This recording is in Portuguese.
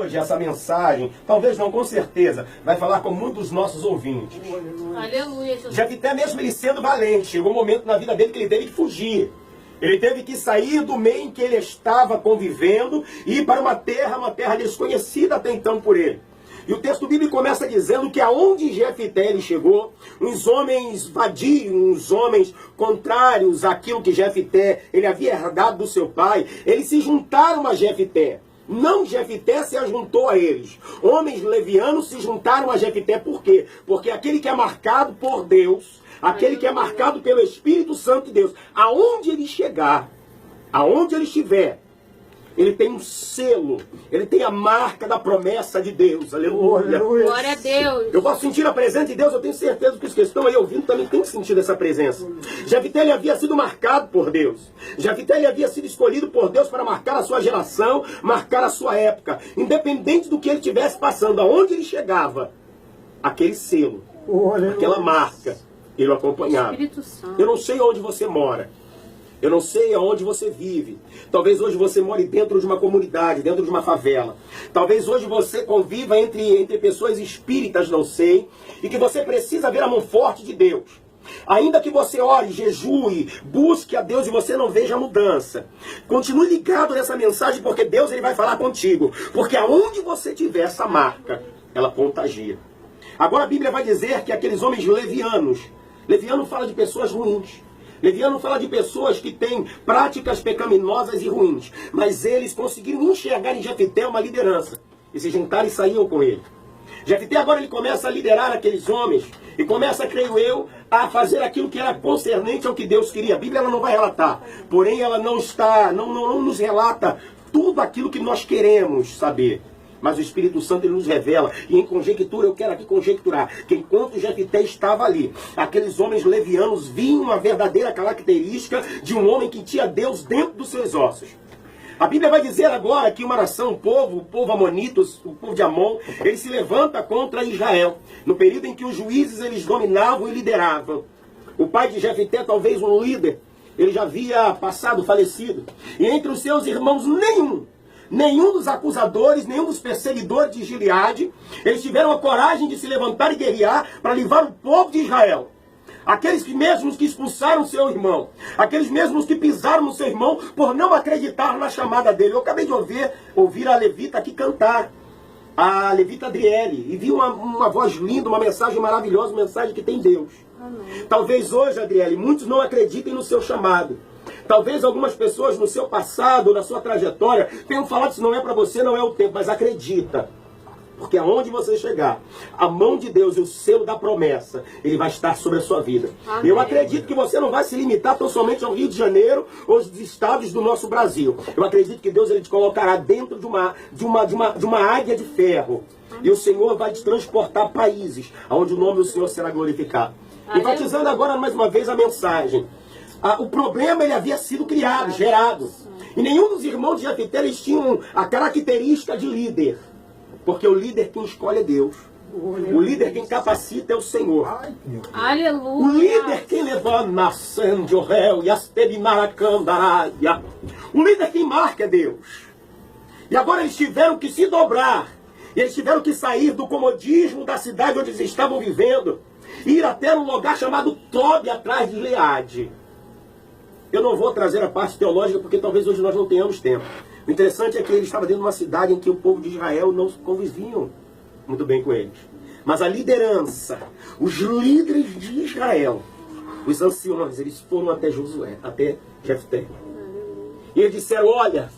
hoje essa mensagem, talvez não, com certeza, vai falar com muitos dos nossos ouvintes. Aleluia. Jefté, mesmo ele sendo valente, chegou um momento na vida dele que ele teve que fugir. Ele teve que sair do meio em que ele estava convivendo e ir para uma terra desconhecida até então por ele. E o texto bíblico começa dizendo que aonde Jefté ele chegou, uns homens vadios, uns homens contrários àquilo que Jefté ele havia herdado do seu pai, eles se juntaram a Jefté. Não Jefté se ajuntou a eles. Homens levianos se juntaram a Jefté. Por quê? Porque aquele que é marcado por Deus, aquele que é marcado pelo Espírito Santo de Deus, aonde ele chegar, aonde ele estiver, ele tem um selo, ele tem a marca da promessa de Deus. Aleluia. Glória a Deus. Eu posso sentir a presença de Deus, eu tenho certeza que os que estão aí ouvindo também têm sentido essa presença. Jefté ele havia sido marcado por Deus. Jefté ele havia sido escolhido por Deus para marcar a sua geração, marcar a sua época. Independente do que ele estivesse passando, aonde ele chegava, aquele selo, aquela marca, ele o acompanhava. Espírito Santo. Eu não sei onde você mora. Eu não sei aonde você vive. Talvez hoje você more dentro de uma comunidade, dentro de uma favela. Talvez hoje você conviva entre pessoas espíritas, não sei. E que você precisa ver a mão forte de Deus. Ainda que você ore, jejue, busque a Deus e você não veja a mudança. Continue ligado nessa mensagem porque Deus ele vai falar contigo. Porque aonde você tiver essa marca, ela contagia. Agora a Bíblia vai dizer que aqueles homens levianos, leviano fala de pessoas ruins. Leviano fala de pessoas que têm práticas pecaminosas e ruins. Mas eles conseguiram enxergar em Jefté uma liderança. E se juntaram e saíam com ele. Jefté agora ele começa a liderar aqueles homens. E começa, creio eu, a fazer aquilo que era concernente ao que Deus queria. A Bíblia ela não vai relatar. Porém ela não nos relata tudo aquilo que nós queremos saber. Mas o Espírito Santo ele nos revela. E em conjectura, eu quero aqui conjecturar que enquanto Jefté estava ali, aqueles homens levianos viam uma verdadeira característica de um homem que tinha Deus dentro dos seus ossos. A Bíblia vai dizer agora que uma nação, o povo amonitas, o povo de Amon, ele se levanta contra Israel. No período em que os juízes eles dominavam e lideravam. O pai de Jefté, talvez um líder, ele já havia passado, falecido. E entre os seus irmãos, nenhum dos acusadores, nenhum dos perseguidores de Gileade, eles tiveram a coragem de se levantar e guerrear para livrar o povo de Israel. Aqueles mesmos que expulsaram seu irmão, aqueles mesmos que pisaram no seu irmão por não acreditar na chamada dele. Eu acabei de ouvir a levita aqui cantar, a levita Adriele, e vi uma voz linda, uma mensagem maravilhosa, uma mensagem que tem Deus. Amém. Talvez hoje, Adriele, muitos não acreditem no seu chamado. Talvez algumas pessoas no seu passado, na sua trajetória, tenham falado que isso não é para você, não é o tempo, mas acredita. Porque aonde você chegar, a mão de Deus e o selo da promessa, ele vai estar sobre a sua vida. Amém. Eu acredito que você não vai se limitar tão somente ao Rio de Janeiro ou aos estados do nosso Brasil. Eu acredito que Deus ele te colocará dentro de uma águia de ferro. Amém. E o Senhor vai te transportar a países onde o nome do Senhor será glorificado. Enfatizando agora mais uma vez a mensagem. O problema ele havia sido criado, gerado. E nenhum dos irmãos de Jefté eles tinham a característica de líder. Porque o líder quem escolhe é Deus. O líder quem capacita é o Senhor. Aleluia. O líder quem leva nação de Orel e Asperinaracandaráia. O líder quem marca é Deus. E agora eles tiveram que se dobrar. E eles tiveram que sair do comodismo da cidade onde eles estavam vivendo. E ir até um lugar chamado Tobi, atrás de Gileade. Eu não vou trazer a parte teológica porque talvez hoje nós não tenhamos tempo. O interessante é que ele estava dentro de uma cidade em que o povo de Israel não conviviam muito bem com eles. Mas a liderança, os líderes de Israel, os anciões, eles foram até Josué, até Jefté. E eles disseram, olha,